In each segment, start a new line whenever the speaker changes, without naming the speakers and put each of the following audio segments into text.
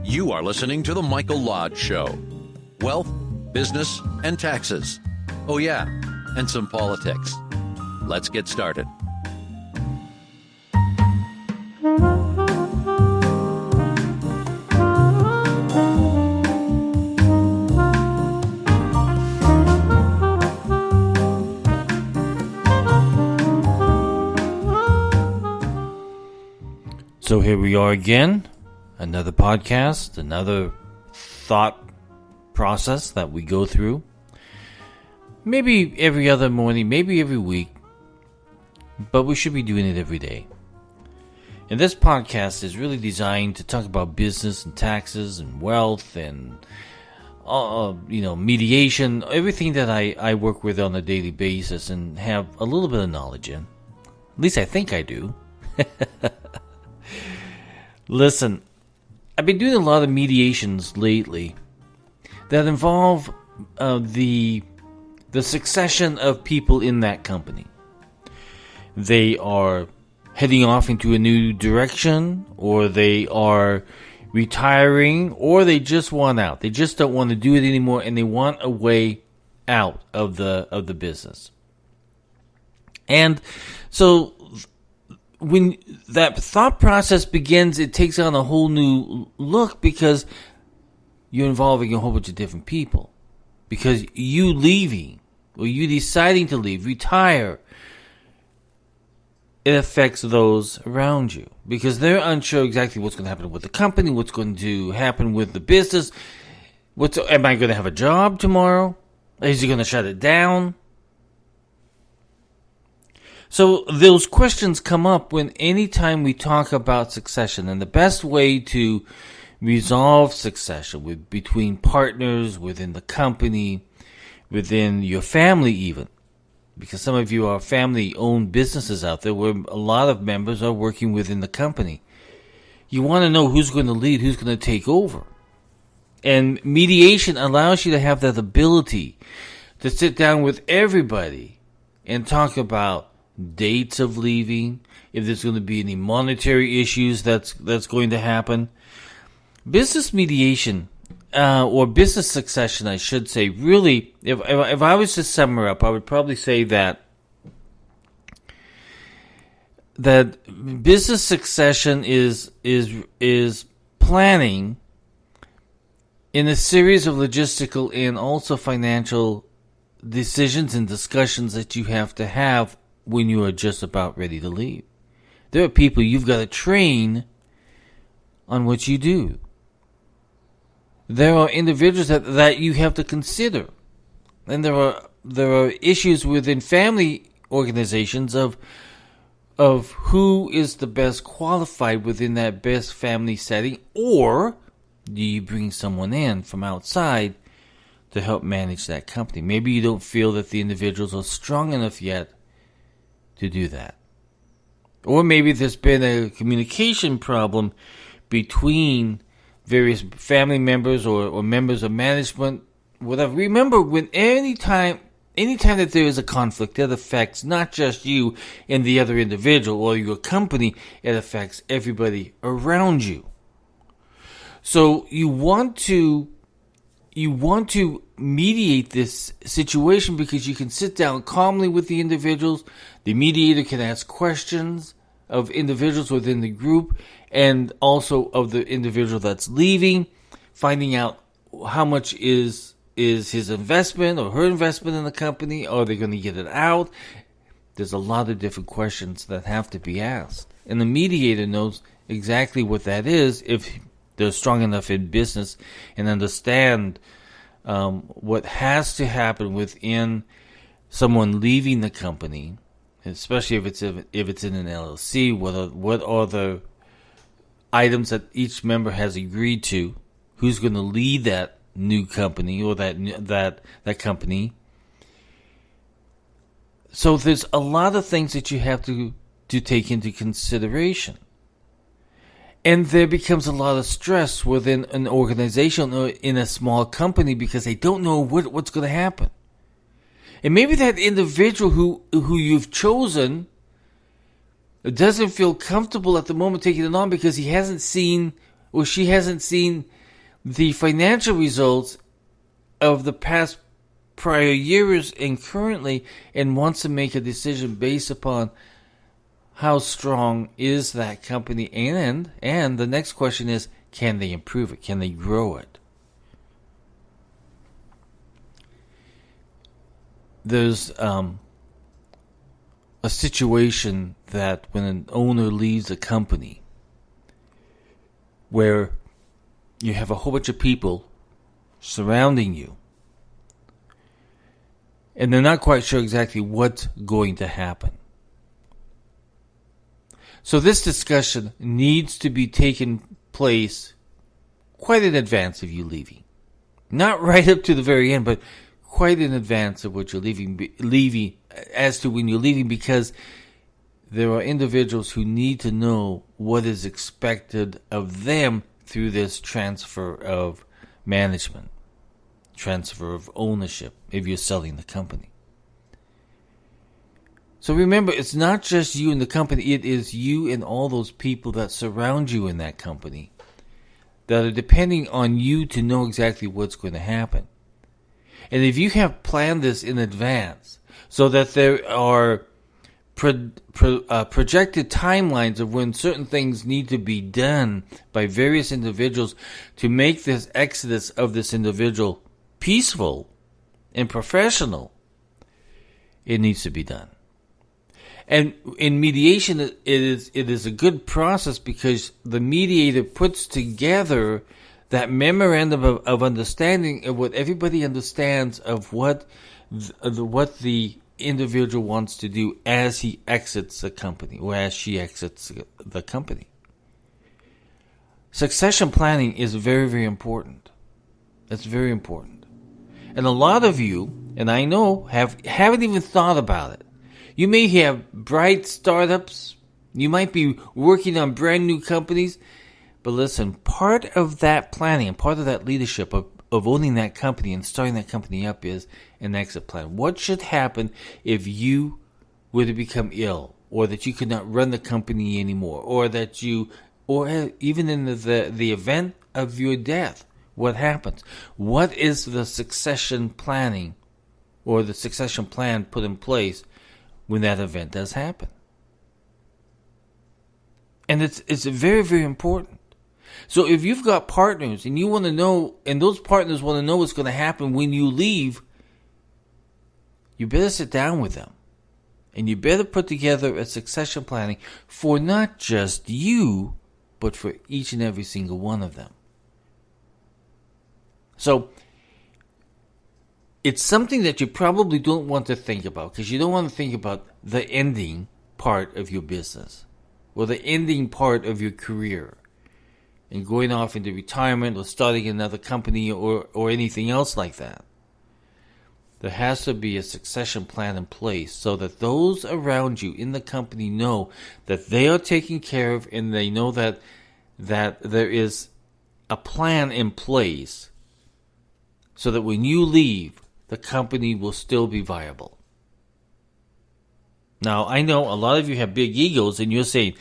You are listening to The Michael Lodge Show. Wealth, business, and taxes. Oh yeah, and some politics. Let's get started.
So here we are again, another podcast, another thought process that we go through. Maybe every other morning, maybe every week, but we should be doing it every day. And this podcast is really designed to talk about business and taxes and wealth and, mediation, everything that I work with on a daily basis and have a little bit of knowledge in. At least I think I do. Listen, I've been doing a lot of mediations lately that involve the succession of people in that company. They are heading off into a new direction, or they are retiring, or they just want out. They just don't want to do it anymore, and they want a way out of the business. And so when that thought process begins, it takes on a whole new look because you're involving a whole bunch of different people. Because you leaving, or you deciding to leave, retire, it affects those around you. Because they're unsure exactly what's going to happen with the company, what's going to happen with the business. Am I going to have a job tomorrow? Is he going to shut it down? So those questions come up when anytime we talk about succession, and the best way to resolve succession between partners, within the company, within your family even, because some of you are family-owned businesses out there where a lot of members are working within the company. You want to know who's going to lead, who's going to take over. And mediation allows you to have that ability to sit down with everybody and talk about dates of leaving, if there's going to be any monetary issues that's going to happen. Business mediation, or business succession, I should say, really, if I was to sum her up, I would probably say that business succession is planning in a series of logistical and also financial decisions and discussions that you have to have when you are just about ready to leave. There are people you've got to train on what you do. There are individuals that you have to consider. And there are issues within family organizations of who is the best qualified within that best family setting, or do you bring someone in from outside to help manage that company? Maybe you don't feel that the individuals are strong enough yet to do that. Or maybe there's been a communication problem between various family members or members of management, whatever. Remember, when anytime that there is a conflict that affects not just you and the other individual or your company, it affects everybody around you. So you want to mediate this situation because you can sit down calmly with the individuals. The mediator can ask questions of individuals within the group and also of the individual that's leaving, finding out how much is his investment or her investment in the company. Are they going to get it out? There's a lot of different questions that have to be asked. And the mediator knows exactly what that is if they're strong enough in business and understand what has to happen within someone leaving the company, especially if it's in an LLC. What are the items that each member has agreed to? Who's going to lead that new company or that company? So there's a lot of things that you have to take into consideration. And there becomes a lot of stress within an organization or in a small company because they don't know what's going to happen. And maybe that individual who you've chosen doesn't feel comfortable at the moment taking it on because he hasn't seen or she hasn't seen the financial results of the past prior years and currently, and wants to make a decision based upon how strong is that company, and the next question is, can they improve it? Can they grow it? There's a situation that when an owner leaves a company where you have a whole bunch of people surrounding you, and they're not quite sure exactly what's going to happen. So this discussion needs to be taken place quite in advance of you leaving. Not right up to the very end, but quite in advance of what you're leaving as to when you're leaving, because there are individuals who need to know what is expected of them through this transfer of management, transfer of ownership if you're selling the company. So remember, it's not just you and the company, it is you and all those people that surround you in that company that are depending on you to know exactly what's going to happen. And if you have planned this in advance so that there are projected timelines of when certain things need to be done by various individuals to make this exodus of this individual peaceful and professional, it needs to be done. And in mediation, it is a good process because the mediator puts together that memorandum of understanding of what everybody understands of what the individual wants to do as he exits the company or as she exits the company. Succession planning is very, very important. It's very important. And a lot of you, and I know, haven't even thought about it. You may have bright startups. You might be working on brand new companies. But listen, part of that planning and part of that leadership of owning that company and starting that company up is an exit plan. What should happen if you were to become ill, or that you could not run the company anymore, or that you, or even in the event of your death, what happens? What is the succession planning or the succession plan put in place when that event does happen? And it's very, very important. So if you've got partners and you want to know, and those partners want to know what's going to happen when you leave, you better sit down with them. And you better put together a succession planning for not just you, but for each and every single one of them. So it's something that you probably don't want to think about, because you don't want to think about the ending part of your business or the ending part of your career and going off into retirement or starting another company or anything else like that. There has to be a succession plan in place so that those around you in the company know that they are taken care of, and they know that there is a plan in place so that when you leave, the company will still be viable. Now, I know a lot of you have big egos and you're saying,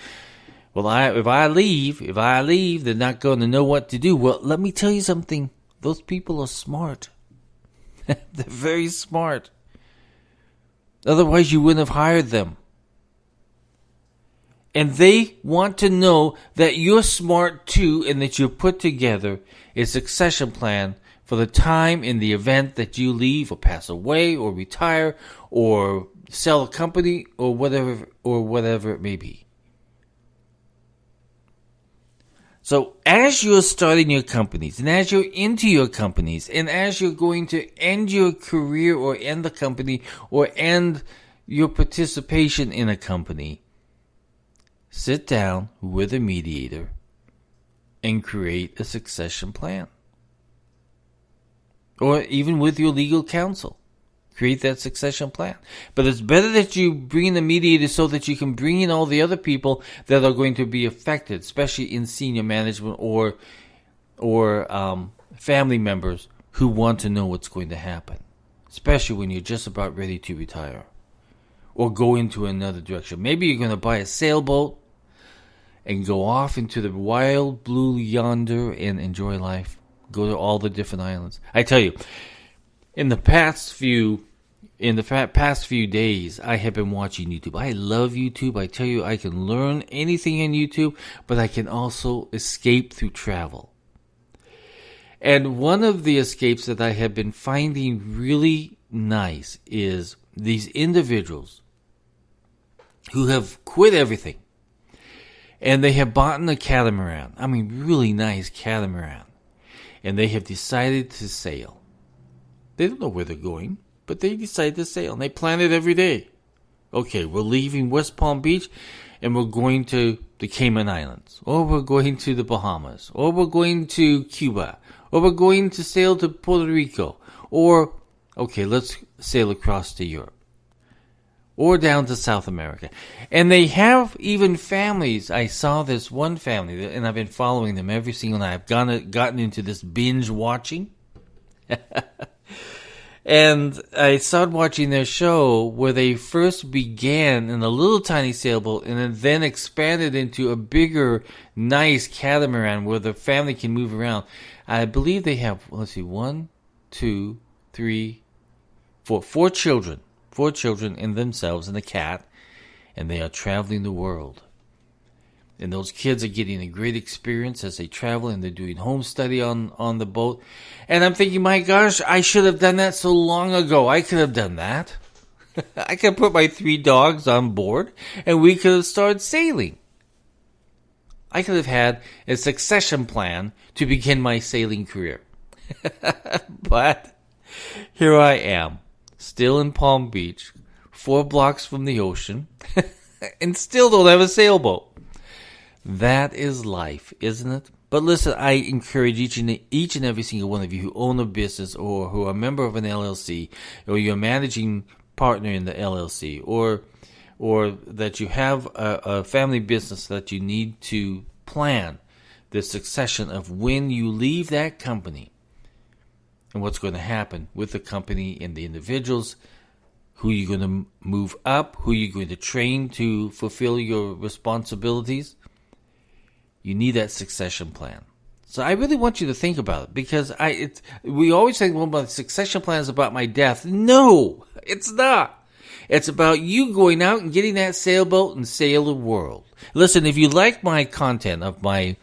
well, if I leave, they're not going to know what to do. Well, let me tell you something. Those people are smart. They're very smart. Otherwise, you wouldn't have hired them. And they want to know that you're smart too, and that you put together a succession plan for the time in the event that you leave or pass away or retire or sell a company or whatever it may be. So as you're starting your companies, and as you're into your companies, and as you're going to end your career or end the company or end your participation in a company, sit down with a mediator and create a succession plan. Or even with your legal counsel, create that succession plan. But it's better that you bring in a mediator so that you can bring in all the other people that are going to be affected, especially in senior management or family members who want to know what's going to happen, especially when you're just about ready to retire or go into another direction. Maybe you're going to buy a sailboat and go off into the wild blue yonder and enjoy life. Go to all the different islands. I tell you, in the past few days, I have been watching YouTube. I love YouTube. I tell you, I can learn anything on YouTube, but I can also escape through travel. And one of the escapes that I have been finding really nice is these individuals who have quit everything. And they have bought a catamaran. I mean, really nice catamaran. And they have decided to sail. They don't know where they're going, but they decide to sail. And they plan it every day. Okay, we're leaving West Palm Beach, and we're going to the Cayman Islands. Or we're going to the Bahamas. Or we're going to Cuba. Or we're going to sail to Puerto Rico. Or, okay, let's sail across to Europe. Or down to South America. And they have even families. I saw this one family, and I've been following them every single night. I've gotten into this binge watching. And I started watching their show where they first began in a little tiny sailboat and then expanded into a bigger, nice catamaran where the family can move around. I believe they have, let's see, 1, 2, 3, 4, 4 children. 4 children and themselves and a cat, and they are traveling the world. And those kids are getting a great experience as they travel, and they're doing home study on the boat. And I'm thinking, my gosh, I should have done that so long ago. I could have done that. I could have put my 3 dogs on board, and we could have started sailing. I could have had a succession plan to begin my sailing career. But here I am. Still in Palm Beach, 4 blocks from the ocean, and still don't have a sailboat. That is life, isn't it? But listen, I encourage each and every single one of you who own a business or who are a member of an LLC, or you're a managing partner in the LLC, or that you have a family business that you need to plan the succession of when you leave that company. And what's going to happen with the company and the individuals, who you're going to move up, who you're going to train to fulfill your responsibilities. You need that succession plan. So I really want you to think about it, because we always think, well, my succession plan is about my death. No, it's not. It's about you going out and getting that sailboat and sail the world. Listen, if you like my content of my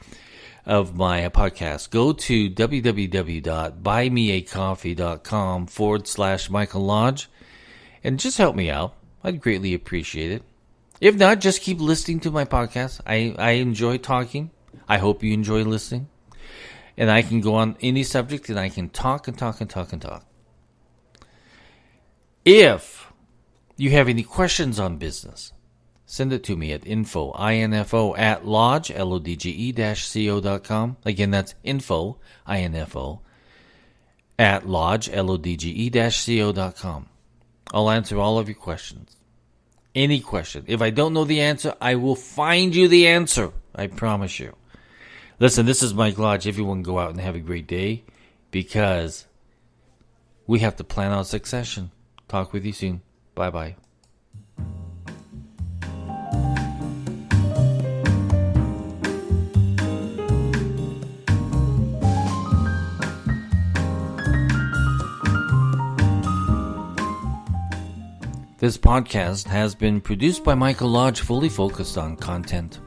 podcast, go to www.buymeacoffee.com/Michael Lodge and just help me out. I'd greatly appreciate it. If not, just keep listening to my podcast. I enjoy talking. I hope you enjoy listening. And I can go on any subject, and I can talk and talk and talk and talk. If you have any questions on business, send it to me at info@lodge, LODGE-co.com. Again, that's info@lodge, LODGE-co.com. I'll answer all of your questions. Any question. If I don't know the answer, I will find you the answer. I promise you. Listen, this is Mike Lodge. Everyone go out and have a great day, because we have to plan our succession. Talk with you soon. Bye-bye. This podcast has been produced by Michael Lodge, fully focused on content.